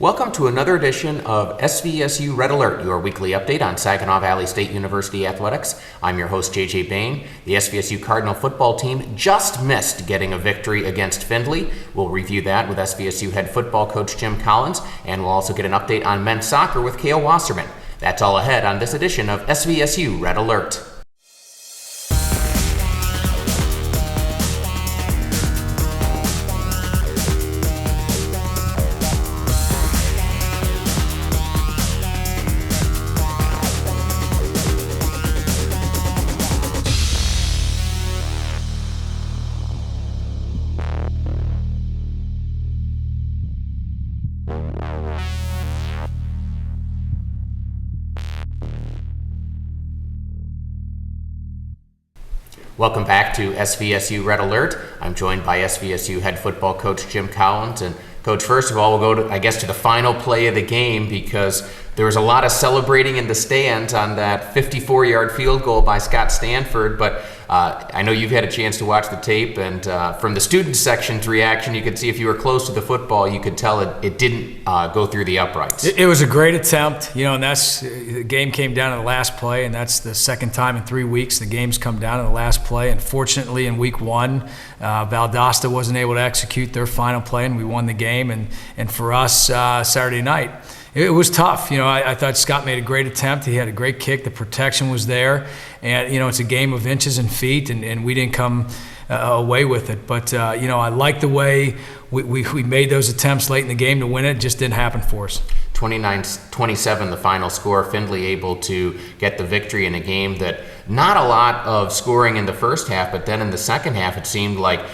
Welcome to another edition of SVSU Red Alert, your weekly update on Saginaw Valley State University athletics. I'm your host, JJ Bain. The SVSU Cardinal football team just missed getting a victory against Findlay. We'll review that with SVSU head football coach Jim Collins, and we'll also get an update on men's soccer with Cale Wasserman. That's all ahead on this edition of SVSU Red Alert. Welcome back to SVSU Red Alert. I'm joined by SVSU head football coach Jim Collins. And Coach, first of all, we'll go to the final play of the game, because there was a lot of celebrating in the stands on that 54-yard field goal by Scott Stanford. But I know you've had a chance to watch the tape, and from the student section's reaction, you could see if you were close to the football, you could tell it didn't go through the uprights. It was a great attempt, and the game came down to the last play, and that's the second time in 3 weeks the game's come down to the last play. Unfortunately, in week one, Valdosta wasn't able to execute their final play, and we won the game. And for us, Saturday night, it was tough. I thought Scott made a great attempt. He had a great kick. The protection was there. And, it's a game of inches and feet, and we didn't come away with it. But, I like the way we made those attempts late in the game to win it. It just didn't happen for us. 29-27, the final score. Findlay able to get the victory in a game that not a lot of scoring in the first half, but then in the second half it seemed like,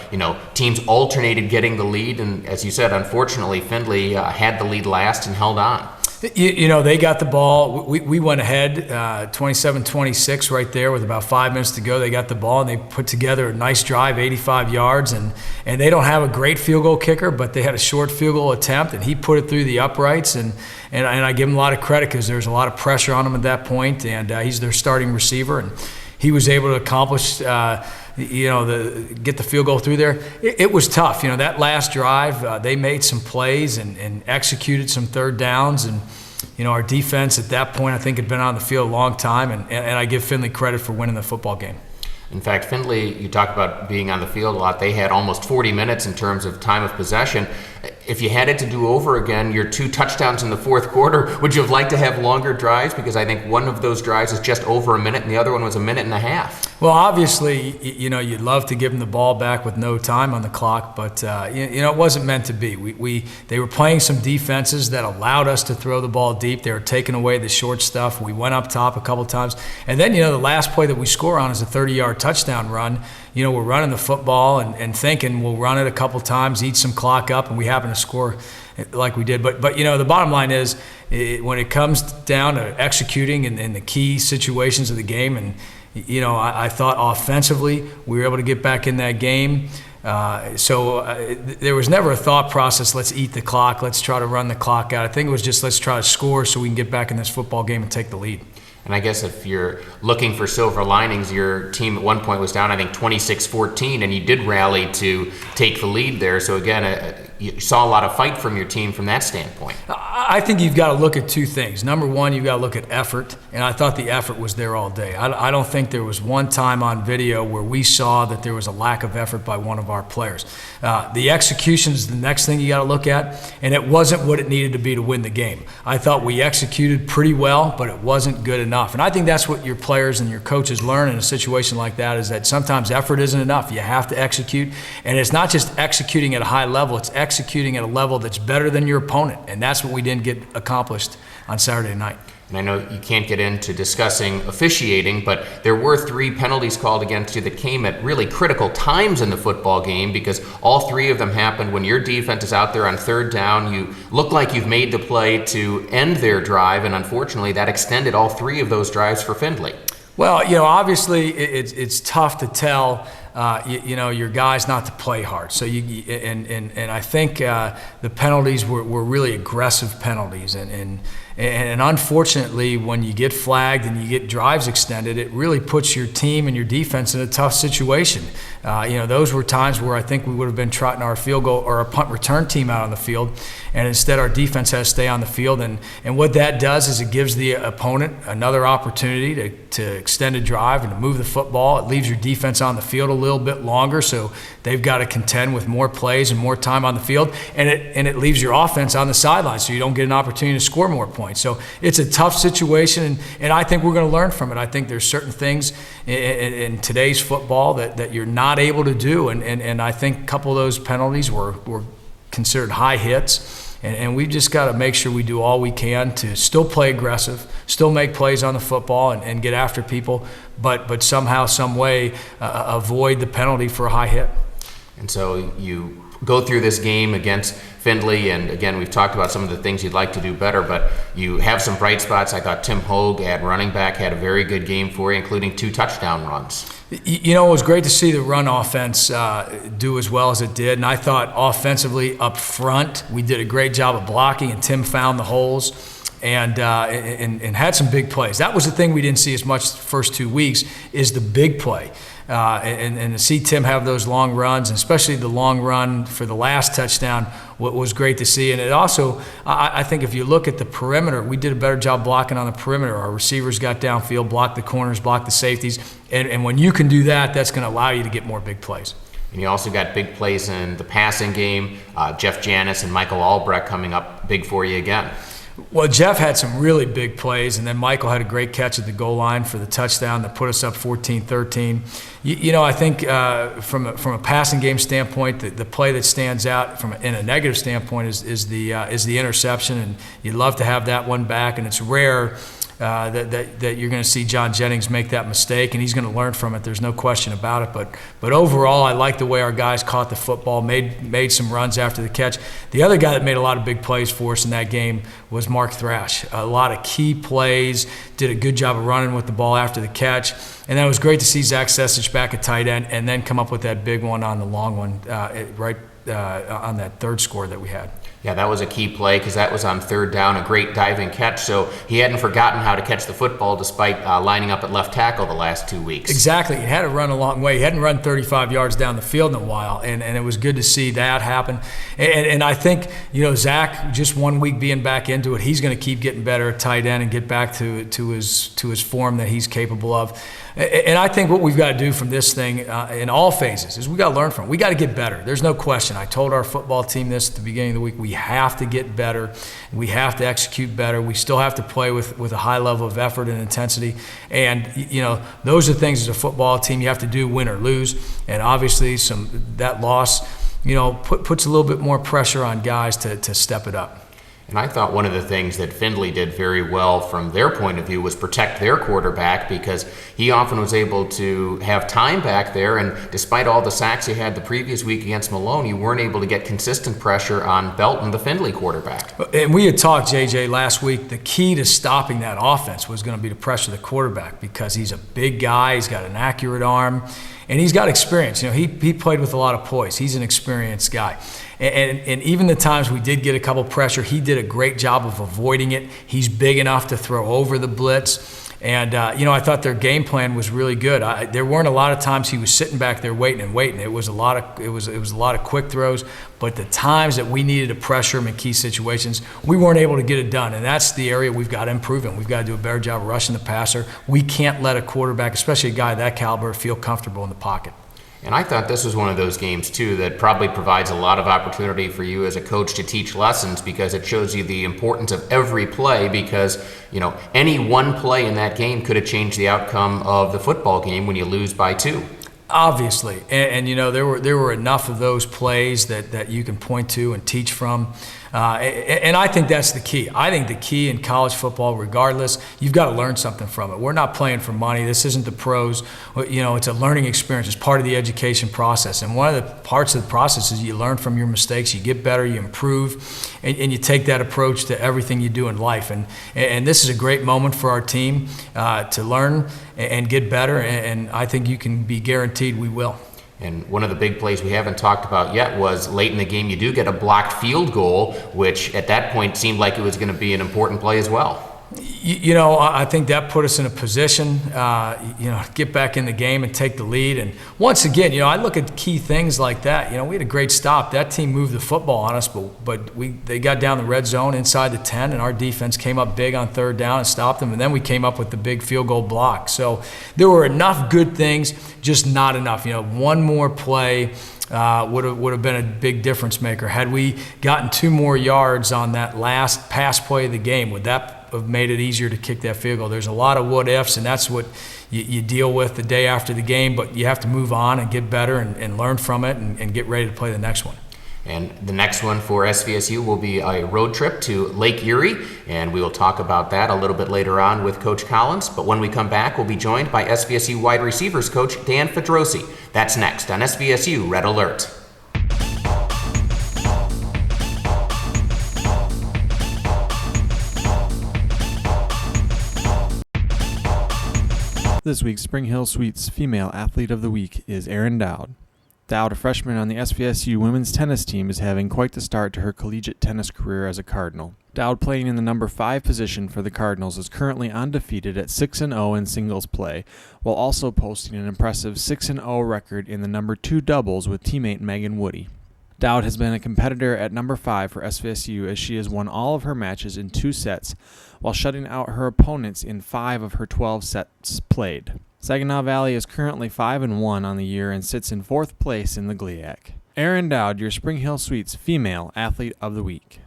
teams alternated getting the lead. And as you said, unfortunately, Findlay had the lead last and held on. They got the ball. We went ahead 27-26 right there with about 5 minutes to go. They got the ball, and they put together a nice drive, 85 yards. And they don't have a great field goal kicker, but they had a short field goal attempt, and he put it through the uprights. And I give him a lot of credit, because there's a lot of pressure on him at that point, and he's their starting receiver. And he was able to accomplish get the field goal through there. It was tough. That last drive, they made some plays and executed some third downs. And, our defense at that point, I think, had been on the field a long time. And I give Findlay credit for winning the football game. In fact, Findlay, you talk about being on the field a lot. They had almost 40 minutes in terms of time of possession. If you had it to do over again, your 2 touchdowns in the fourth quarter, would you have liked to have longer drives? Because I think one of those drives is just over a minute, and the other one was a minute and a half. Well, obviously, you'd love to give them the ball back with no time on the clock, but it wasn't meant to be. They were playing some defenses that allowed us to throw the ball deep. They were taking away the short stuff. We went up top a couple times, and then the last play that we score on is a 30-yard touchdown run. We're running the football and thinking we'll run it a couple times, eat some clock up, and we happen to score like we did. But the bottom line is, when it comes down to executing in the key situations of the game, and I thought offensively we were able to get back in that game. There was never a thought process, let's eat the clock, let's try to run the clock out. I think it was just, let's try to score so we can get back in this football game and take the lead. And I guess if you're looking for silver linings, your team at one point was down, I think, 26-14, and you did rally to take the lead there. So again, you saw a lot of fight from your team from that standpoint. I think you've got to look at two things. Number one, you've got to look at effort, and I thought the effort was there all day. I don't think there was one time on video where we saw that there was a lack of effort by one of our players. The execution is the next thing you got to look at, and it wasn't what it needed to be to win the game. I thought we executed pretty well, but it wasn't good enough. And I think that's what your players and your coaches learn in a situation like that, is that sometimes effort isn't enough. You have to execute, and it's not just executing at a high level, it's executing at a level that's better than your opponent, and that's what we didn't get accomplished on Saturday night. And I know you can't get into discussing officiating, but there were 3 penalties called against you that came at really critical times in the football game, because all 3 of them happened when your defense is out there on third down. You look like you've made the play to end their drive, and unfortunately that extended all 3 of those drives for Findlay. Well, obviously it's tough to tell your guys not to play hard. So and I think the penalties were really aggressive penalties, and unfortunately, when you get flagged and you get drives extended, it really puts your team and your defense in a tough situation. Those were times where I think we would have been trotting our field goal or our punt return team out on the field, and instead our defense has to stay on the field. And what that does is it gives the opponent another opportunity to extend a drive and to move the football. It leaves your defense on the field a little bit longer, so they've got to contend with more plays and more time on the field, and it leaves your offense on the sideline, so you don't get an opportunity to score more points. So it's a tough situation, and I think we're going to learn from it. I think there's certain things in today's football that you're not able to do, and I think a couple of those penalties were considered high hits. And we've just got to make sure we do all we can to still play aggressive, still make plays on the football and get after people, but somehow, some way, avoid the penalty for a high hit. And so you go through this game against Findlay, and again, we've talked about some of the things you'd like to do better, but you have some bright spots. I thought Tim Hogue at running back had a very good game for you, including 2 touchdown runs. It was great to see the run offense do as well as it did, and I thought offensively up front, we did a great job of blocking, and Tim found the holes and had some big plays. That was the thing we didn't see as much the first 2 weeks, is the big play. And to see Tim have those long runs, and especially the long run for the last touchdown, was great to see. And it also, I think if you look at the perimeter, we did a better job blocking on the perimeter. Our receivers got downfield, blocked the corners, blocked the safeties. And when you can do that, that's going to allow you to get more big plays. And you also got big plays in the passing game. Jeff Janis and Michael Albrecht coming up big for you again. Well, Jeff had some really big plays, and then Michael had a great catch at the goal line for the touchdown that put us up 14-13. I think from a passing game standpoint, the play that stands out in a negative standpoint is the interception, and you'd love to have that one back, and it's rare that you're going to see John Jennings make that mistake, and he's going to learn from it. There's no question about it. But overall, I like the way our guys caught the football, made some runs after the catch. The other guy that made a lot of big plays for us in that game was Mark Thrash. A lot of key plays, did a good job of running with the ball after the catch. And then it was great to see Zach Sesich back at tight end and then come up with that big one on the long one on that third score that we had. Yeah, that was a key play because that was on third down, a great diving catch. So he hadn't forgotten how to catch the football despite lining up at left tackle the last 2 weeks. Exactly. He had to run a long way. He hadn't run 35 yards down the field in a while, and it was good to see that happen. And I think, Zach, just 1 week being back into it, he's going to keep getting better at tight end and get back to his form that he's capable of. And I think what we've got to do from this thing in all phases is we got to learn from it. We got to get better. There's no question. I told our football team this at the beginning of the week. We have to get better. We have to execute better. We still have to play with a high level of effort and intensity. And, those are things as a football team you have to do, win or lose. And obviously that loss, puts a little bit more pressure on guys to step it up. And I thought one of the things that Findlay did very well from their point of view was protect their quarterback, because he often was able to have time back there, and despite all the sacks he had the previous week against Malone, you weren't able to get consistent pressure on Belton, the Findlay quarterback. And we had talked, JJ, last week, the key to stopping that offense was going to be to pressure the quarterback, because he's a big guy, he's got an accurate arm, and he's got experience. He played with a lot of poise. He's an experienced guy. And even the times we did get a couple pressure, he did a great job of avoiding it. He's big enough to throw over the blitz. And, I thought their game plan was really good. There weren't a lot of times he was sitting back there waiting. It was a lot of quick throws. But the times that we needed to pressure him in key situations, we weren't able to get it done. And that's the area we've got to improve in. We've got to do a better job of rushing the passer. We can't let a quarterback, especially a guy of that caliber, feel comfortable in the pocket. And I thought this was one of those games, too, that probably provides a lot of opportunity for you as a coach to teach lessons, because it shows you the importance of every play, because, any one play in that game could have changed the outcome of the football game when you lose by 2. Obviously, and there were enough of those plays that you can point to and teach from, and I think that's the key. I think the key in college football, regardless, you've got to learn something from it. We're not playing for money. This isn't the pros. It's a learning experience. It's part of the education process, and one of the parts of the process is you learn from your mistakes. You get better. You improve, and you take that approach to everything you do in life. And this is a great moment for our team to learn and get better, and I think you can be guaranteed we will. And one of the big plays we haven't talked about yet was late in the game, you do get a blocked field goal, which at that point seemed like it was going to be an important play as well. I think that put us in a position, get back in the game and take the lead. And once again, I look at key things like that. We had a great stop. That team moved the football on us, but they got down the red zone inside the 10, and our defense came up big on third down and stopped them. And then we came up with the big field goal block. So there were enough good things, just not enough. One more play would have been a big difference maker. Had we gotten 2 more yards on that last pass play of the game, would that have made it easier to kick that field goal? There's a lot of what ifs, and that's what you deal with the day after the game, but you have to move on and get better and learn from it and get ready to play the next one. And the next one for SVSU will be a road trip to Lake Erie, and we will talk about that a little bit later on with Coach Collins. But when we come back, we'll be joined by SVSU wide receivers coach Dan Fedrosi. That's next on SVSU Red Alert. This week's Spring Hill Suites Female Athlete of the Week is Erin Dowd. Dowd, a freshman on the SVSU women's tennis team, is having quite the start to her collegiate tennis career as a Cardinal. Dowd, playing in the number 5 position for the Cardinals, is currently undefeated at 6-0 in singles play, while also posting an impressive 6-0 record in the number 2 doubles with teammate Megan Woody. Dowd has been a competitor at number 5 for SVSU as she has won all of her matches in 2 sets, while shutting out her opponents in 5 of her 12 sets played. Saginaw Valley is currently 5-1 on the year and sits in 4th place in the GLIAC. Erin Dowd, your Spring Hill Suites Female Athlete of the Week.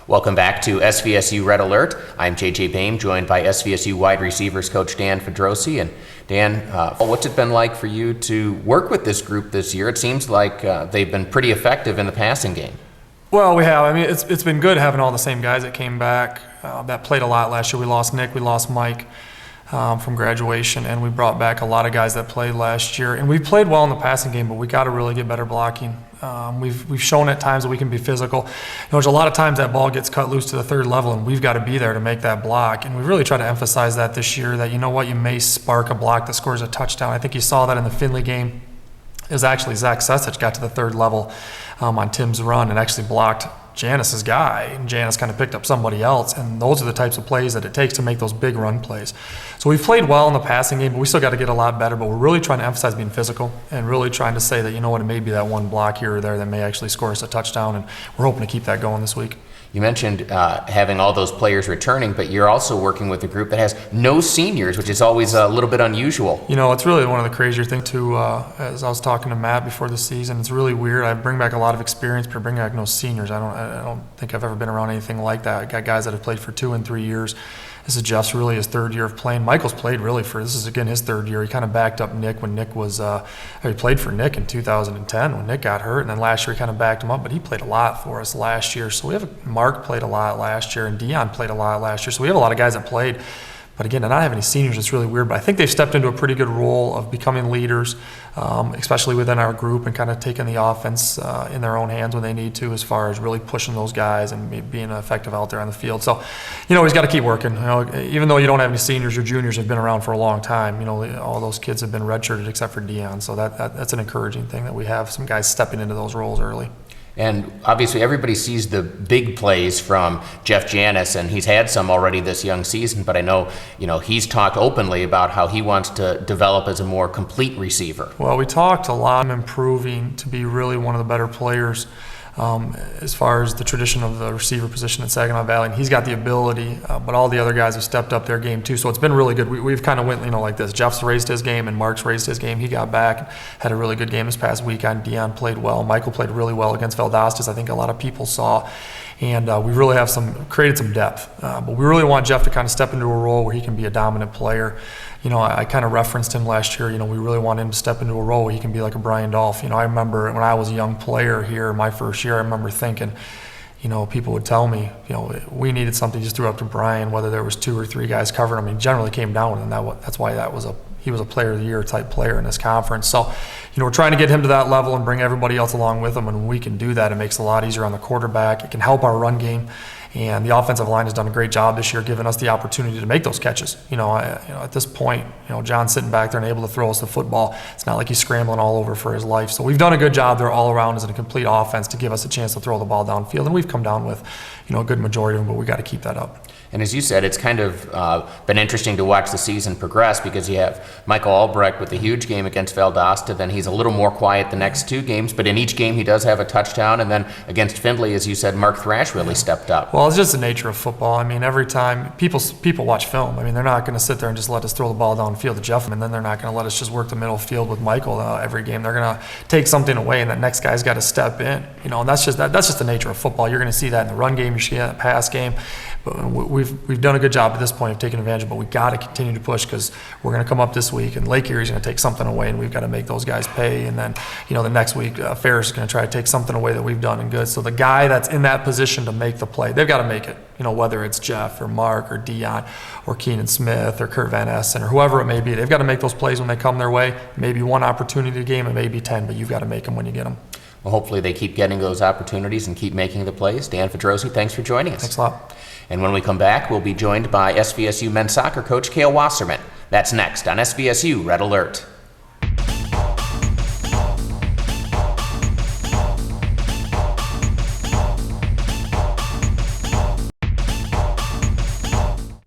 Welcome back to SVSU Red Alert. I'm JJ Boehm, joined by SVSU wide receivers coach Dan Fedrosi. And Dan, what's it been like for you to work with this group this year? It seems like they've been pretty effective in the passing game. Well, we have. I mean, it's been good having all the same guys that came back that played a lot last year. We lost Nick, we lost Mike from graduation, and we brought back a lot of guys that played last year. And we played well in the passing game, but we got to really get better blocking. We've shown at times that we can be physical. There's a lot of times that ball gets cut loose to the 3rd level, and we've got to be there to make that block. And we really try to emphasize that this year, that you may spark a block that scores a touchdown. I think you saw that in the Findlay game. It was actually Zach Sesich got to the 3rd level on Tim's run and actually blocked Janice's guy, and Janice kind of picked up somebody else, and those are the types of plays that it takes to make those big run plays. So we've played well in the passing game, but we still got to get a lot better, but we're really trying to emphasize being physical and really trying to say that, it may be that one block here or there that may actually score us a touchdown, and we're hoping to keep that going this week. You mentioned having all those players returning, but you're also working with a group that has no seniors, which is always a little bit unusual. It's really one of the crazier things too. As I was talking to Matt before the season, it's really weird. I bring back a lot of experience, but I bring back no seniors. I don't think I've ever been around anything like that. I got guys that have played for 2 and 3 years. This is Jeff's really his 3rd year of playing. Michael's played really this is again his 3rd year. He kind of backed up Nick when Nick was, he played for Nick in 2010 when Nick got hurt, and then last year he kind of backed him up, but he played a lot for us last year. So we have Mark played a lot last year, and Dion played a lot last year. So we have a lot of guys that played. But again, to not have any seniors, it's really weird. But I think they've stepped into a pretty good role of becoming leaders, especially within our group, and kind of taking the offense in their own hands when they need to, as far as really pushing those guys and being effective out there on the field. So, he's got to keep working. Even though you don't have any seniors, your juniors have been around for a long time. All those kids have been redshirted except for Dion. So that's an encouraging thing that we have some guys stepping into those roles early. And obviously everybody sees the big plays from Jeff Janis, and he's had some already this young season, but I know, he's talked openly about how he wants to develop as a more complete receiver. Well, we talked a lot about improving to be really one of the better players as far as the tradition of the receiver position at Saginaw Valley, and he's got the ability, but all the other guys have stepped up their game too, so it's been really good. We've kind of went, like this. Jeff's raised his game and Mark's raised his game. He got back, had a really good game this past weekend. Dion played well. Michael played really well against Valdosta, I think a lot of people saw. And we really have created some depth. But we really want Jeff to kind of step into a role where he can be a dominant player. I kind of referenced him last year. We really want him to step into a role where he can be like a Brian Dolph. I remember when I was a young player here, my first year, I remember thinking, people would tell me, we needed something, just threw up to Brian, whether there was 2 or 3 guys covering him. He generally came down, and that's why that was he was a player of the year type player in this conference. So, we're trying to get him to that level and bring everybody else along with him. And when we can do that, it makes it a lot easier on the quarterback. It can help our run game. And the offensive line has done a great job this year, giving us the opportunity to make those catches. At this point, John's sitting back there and able to throw us the football. It's not like he's scrambling all over for his life. So we've done a good job there all around as a complete offense to give us a chance to throw the ball downfield. And we've come down with, a good majority of them, but we got to keep that up. And as you said, it's kind of been interesting to watch the season progress because you have Michael Albrecht with a huge game against Valdosta, then he's a little more quiet the next two games, but in each game he does have a touchdown, and then against Findlay, as you said, Mark Thrash really stepped up. Well, it's just the nature of football. Every time people watch film, they're not going to sit there and just let us throw the ball downfield to Jeff, and then they're not going to let us just work the middle field with Michael every game. They're going to take something away, and that next guy's got to step in. And that's just the nature of football. You're going to see that in the run game, you see that in the pass game. But we've done a good job at this point of taking advantage of it, but we got to continue to push because we're going to come up this week and Lake Erie's going to take something away, and we've got to make those guys pay. And then, the next week, Ferris is going to try to take something away that we've done and good. So the guy that's in that position to make the play, they've got to make it. Whether it's Jeff or Mark or Dion or Keenan Smith or Kurt Van Essen or whoever it may be, they've got to make those plays when they come their way. Maybe one opportunity a game and maybe 10, but you've got to make them when you get them. Well, hopefully they keep getting those opportunities and keep making the plays. Dan Fedrosi, thanks for joining us. Thanks a lot. And when we come back, we'll be joined by SVSU men's soccer coach Cale Wasserman. That's next on SVSU Red Alert.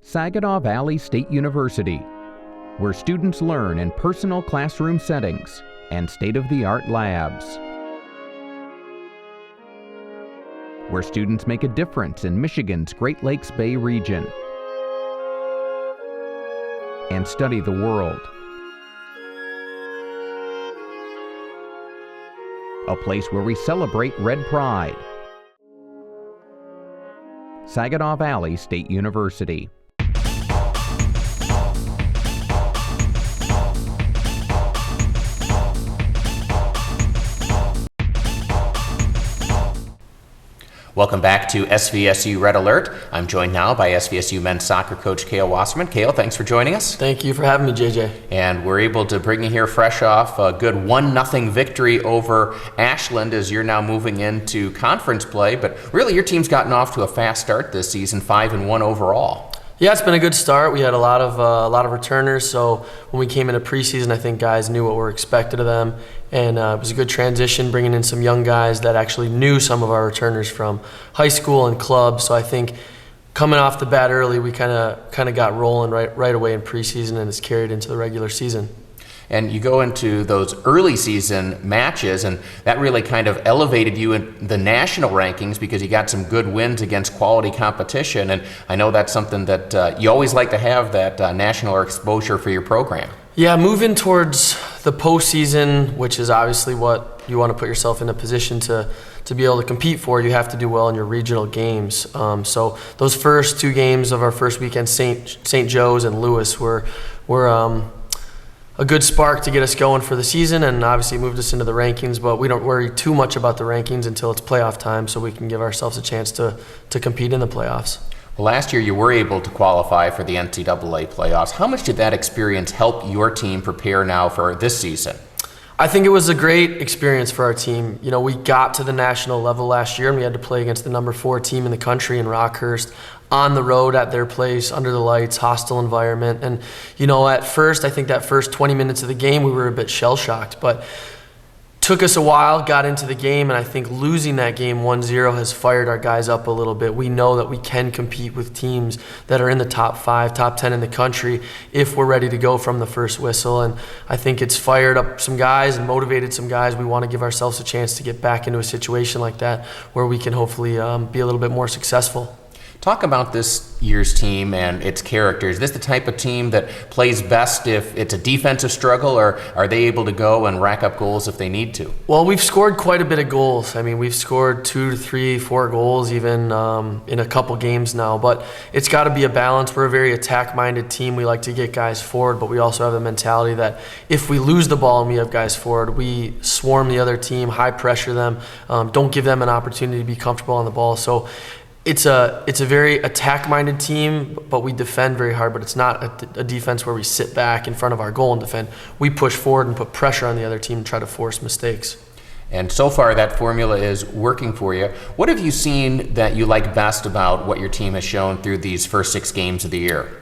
Saginaw Valley State University, where students learn in personal classroom settings and state-of-the-art labs. Where students make a difference in Michigan's Great Lakes Bay region and study the world. A place where we celebrate red pride. Saginaw Valley State University. Welcome back to SVSU Red Alert. I'm joined now by SVSU men's soccer coach Cale Wasserman. Cale, thanks for joining us. Thank you for having me, JJ. And we're able to bring you here fresh off a good 1-0 victory over Ashland as you're now moving into conference play. But really, your team's gotten off to a fast start this season, 5-1 overall. Yeah, it's been a good start. We had a lot of returners, so when we came into preseason, I think guys knew what were expected of them, and it was a good transition bringing in some young guys that actually knew some of our returners from high school and club. So I think coming off the bat early, we kind of got rolling right away in preseason, and it's carried into the regular season. And you go into those early season matches, and that really kind of elevated you in the national rankings because you got some good wins against quality competition. And I know that's something that you always like to have, that national exposure for your program. Yeah, moving towards the postseason, which is obviously what you want to put yourself in a position to be able to compete for, you have to do well in your regional games. So those first two games of our first weekend, St. Joe's and Lewis, were a good spark to get us going for the season, and obviously moved us into the rankings, but we don't worry too much about the rankings until it's playoff time, so we can give ourselves a chance to compete in the playoffs. Well, last year you were able to qualify for the NCAA playoffs. How much did that experience help your team prepare now for this season? I think it was a great experience for our team. We got to the national level last year, and we had to play against the number 4 team in the country in Rockhurst, on the road at their place, under the lights, hostile environment. And, at first, I think that first 20 minutes of the game, we were a bit shell-shocked, but took us a while, got into the game, and I think losing that game 1-0 has fired our guys up a little bit. We know that we can compete with teams that are in the top 5, top 10 in the country if we're ready to go from the first whistle. And I think it's fired up some guys and motivated some guys. We want to give ourselves a chance to get back into a situation like that where we can hopefully be a little bit more successful. Talk about this year's team and its character. Is this the type of team that plays best if it's a defensive struggle, or are they able to go and rack up goals if they need to? Well, we've scored quite a bit of goals. We've scored 2 to 3, 4 goals even in a couple games now, but it's got to be a balance. We're a very attack-minded team. We like to get guys forward, but we also have the mentality that if we lose the ball and we have guys forward, we swarm the other team, high pressure them, don't give them an opportunity to be comfortable on the ball. So It's a very attack-minded team, but we defend very hard. But it's not a defense where we sit back in front of our goal and defend. We push forward and put pressure on the other team and try to force mistakes. And so far, that formula is working for you. What have you seen that you like best about what your team has shown through these first 6 games of the year?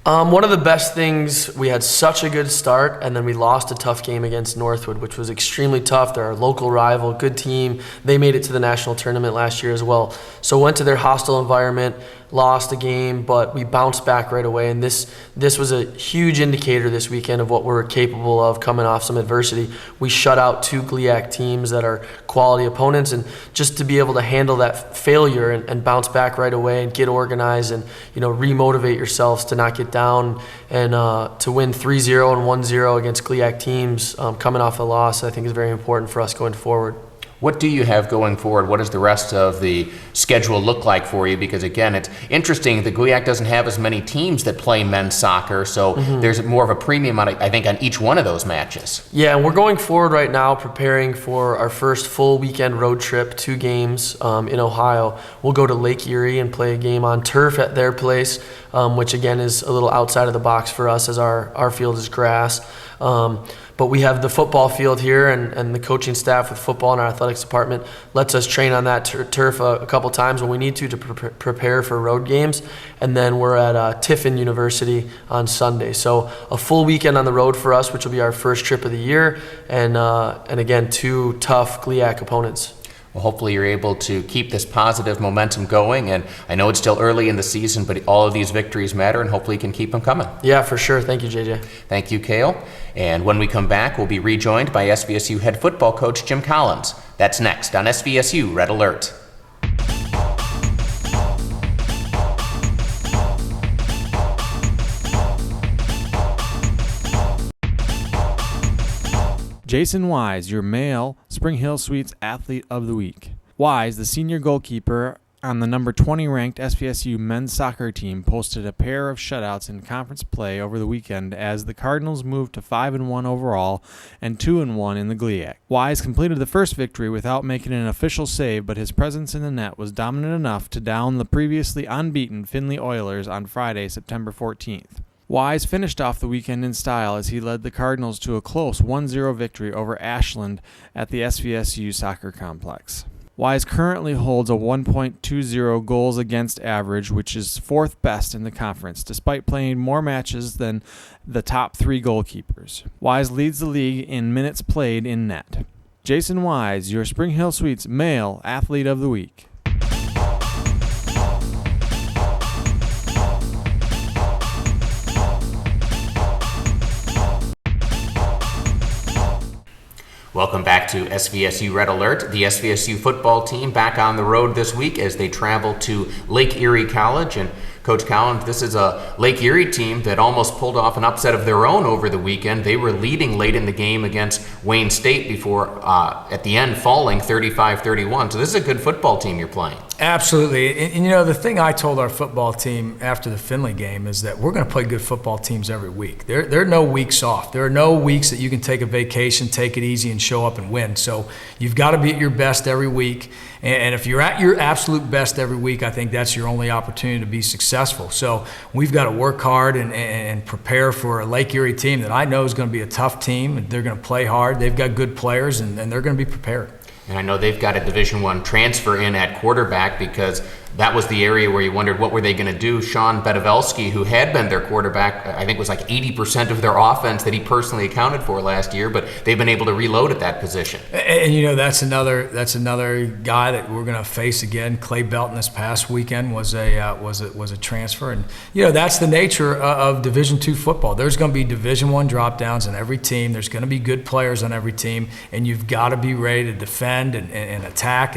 One of the best things, we had such a good start, and then we lost a tough game against Northwood, which was extremely tough. They're our local rival, good team. They made it to the national tournament last year as well. So went to their hostile environment, lost a game, but we bounced back right away. And this was a huge indicator this weekend of what we're capable of coming off some adversity. We shut out 2 GLIAC teams that are quality opponents, and just to be able to handle that failure and bounce back right away and get organized and remotivate yourselves to not get down and to win 3-0 and 1-0 against GLIAC teams coming off a loss, I think is very important for us going forward. What do you have going forward? What does the rest of the schedule look like for you? Because again, it's interesting, the GLIAC doesn't have as many teams that play men's soccer, so there's more of a premium, I think, on each one of those matches. Yeah, and we're going forward right now preparing for our first full weekend road trip, 2 games in Ohio. We'll go to Lake Erie and play a game on turf at their place, which again is a little outside of the box for us as our field is grass. But we have the football field here, and the coaching staff with football in our athletics department lets us train on that turf a couple times when we need to prepare for road games. And then we're at Tiffin University on Sunday. So a full weekend on the road for us, which will be our first trip of the year, and again, 2 tough GLIAC opponents. Well, hopefully you're able to keep this positive momentum going, and I know it's still early in the season, but all of these victories matter, and hopefully you can keep them coming. Yeah, for sure. Thank you, JJ. Thank you, Cale. And when we come back, we'll be rejoined by SVSU head football coach Jim Collins. That's next on SVSU Red Alert. Jason Wise, your male Spring Hill Suites Athlete of the Week. Wise, the senior goalkeeper on the number 20 ranked SVSU men's soccer team, posted a pair of shutouts in conference play over the weekend as the Cardinals moved to 5-1 overall and 2-1 in the GLIAC. Wise completed the first victory without making an official save, but his presence in the net was dominant enough to down the previously unbeaten Findlay Oilers on Friday, September 14th. Wise finished off the weekend in style as he led the Cardinals to a close 1-0 victory over Ashland at the SVSU soccer complex. Wise currently holds a 1.20 goals against average, which is 4th best in the conference, despite playing more matches than the top 3 goalkeepers. Wise leads the league in minutes played in net. Jason Wise, your Spring Hill Suites Male Athlete of the Week. Welcome back to SVSU Red Alert. The SVSU football team back on the road this week as they travel to Lake Erie College. And Coach Collins, this is a Lake Erie team that almost pulled off an upset of their own over the weekend. They were leading late in the game against Wayne State before, at the end, falling 35-31. So this is a good football team you're playing. Absolutely. And the thing I told our football team after the Findlay game is that we're going to play good football teams every week. There are no weeks off. There are no weeks that you can take a vacation, take it easy, and show up and win. So you've got to be at your best every week. And if you're at your absolute best every week, I think that's your only opportunity to be successful. So we've got to work hard and prepare for a Lake Erie team that I know is going to be a tough team. They're going to play hard. They've got good players, and they're going to be prepared. And I know they've got a Division I transfer in at quarterback because that was the area where you wondered what were they going to do. Sean Bedevelski, who had been their quarterback, I think was like 80% of their offense that he personally accounted for last year, but they've been able to reload at that position. And that's another guy that we're going to face again. Clay Belton this past weekend was a transfer, and that's the nature of Division II football. There's going to be Division I drop downs on every team. There's going to be good players on every team, and you've got to be ready to defend and attack.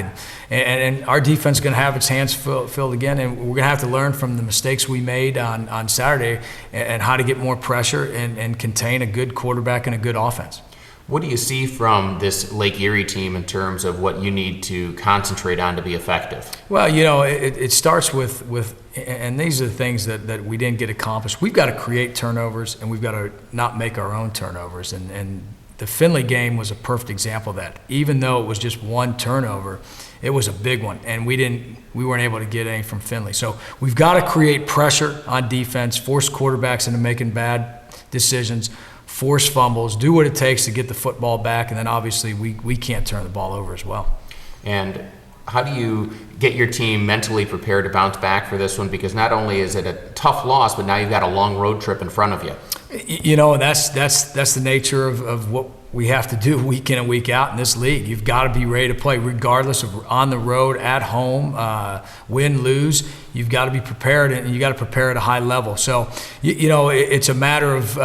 And our defense is going to have its hands filled again, and we're going to have to learn from the mistakes we made on Saturday and how to get more pressure and contain a good quarterback and a good offense. What do you see from this Lake Erie team in terms of what you need to concentrate on to be effective? Well, it starts with and these are the things that we didn't get accomplished. We've got to create turnovers, and we've got to not make our own turnovers. And the Findlay game was a perfect example of that. Even though it was just one turnover, it was a big one, and we weren't able to get any from Findlay. So we've got to create pressure on defense, force quarterbacks into making bad decisions, force fumbles, do what it takes to get the football back, and then obviously we can't turn the ball over as well. And how do you get your team mentally prepared to bounce back for this one? Because not only is it a tough loss, but now you've got a long road trip in front of you. You know, that's the nature of what we have to do week in and week out in this league. You've got to be ready to play regardless of on the road, at home, win, lose. You've got to be prepared, and you got to prepare at a high level. So, you know, it's a matter of,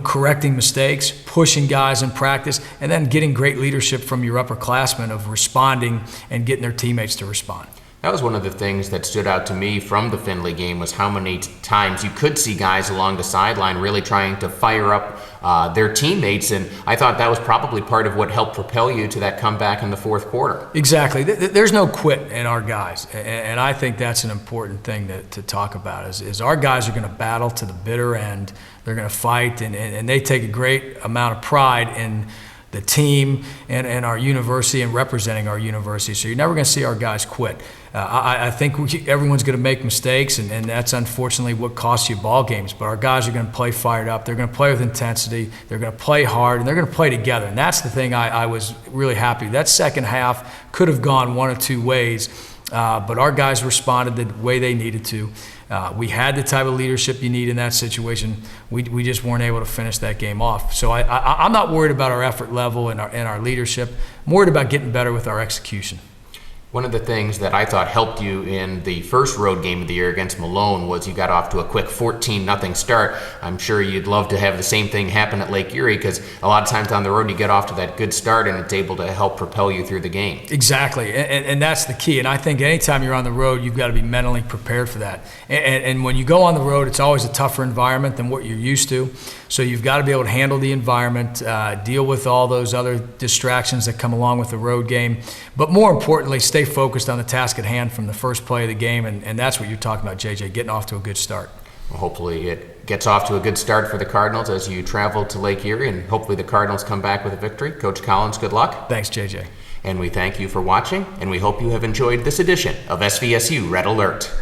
correcting mistakes, pushing guys in practice, and then getting great leadership from your upperclassmen of responding and getting their teammates to respond. That was one of the things that stood out to me from the Findlay game, was how many times you could see guys along the sideline really trying to fire up their teammates, and I thought that was probably part of what helped propel you to that comeback in the fourth quarter. Exactly. There's no quit in our guys, and I think that's an important thing to talk about, is our guys are going to battle to the bitter end. They're going to fight, and they take a great amount of pride in the team and our university and representing our university. So you're never going to see our guys quit. I think everyone's going to make mistakes, and that's unfortunately what costs you ball games. But our guys are going to play fired up. They're going to play with intensity. They're going to play hard, and they're going to play together. And that's the thing I was really happy. That second half could have gone one of two ways, but our guys responded the way they needed to. We had the type of leadership you need in that situation. We just weren't able to finish that game off. So I'm not worried about our effort level and our leadership. I'm worried about getting better with our execution. One of the things that I thought helped you in the first road game of the year against Malone was you got off to a quick 14-0 start. I'm sure you'd love to have the same thing happen at Lake Erie, because a lot of times on the road you get off to that good start and it's able to help propel you through the game. Exactly, and that's the key. And I think anytime you're on the road, you've got to be mentally prepared for that. And when you go on the road, it's always a tougher environment than what you're used to. So you've got to be able to handle the environment, deal with all those other distractions that come along with the road game. But more importantly, stay focused on the task at hand from the first play of the game, and that's what you're talking about, JJ, getting off to a good start. Well, hopefully it gets off to a good start for the Cardinals as you travel to Lake Erie, and hopefully the Cardinals come back with a victory. Coach Collins, good luck. Thanks, JJ. And we thank you for watching, and we hope you have enjoyed this edition of SVSU Red Alert.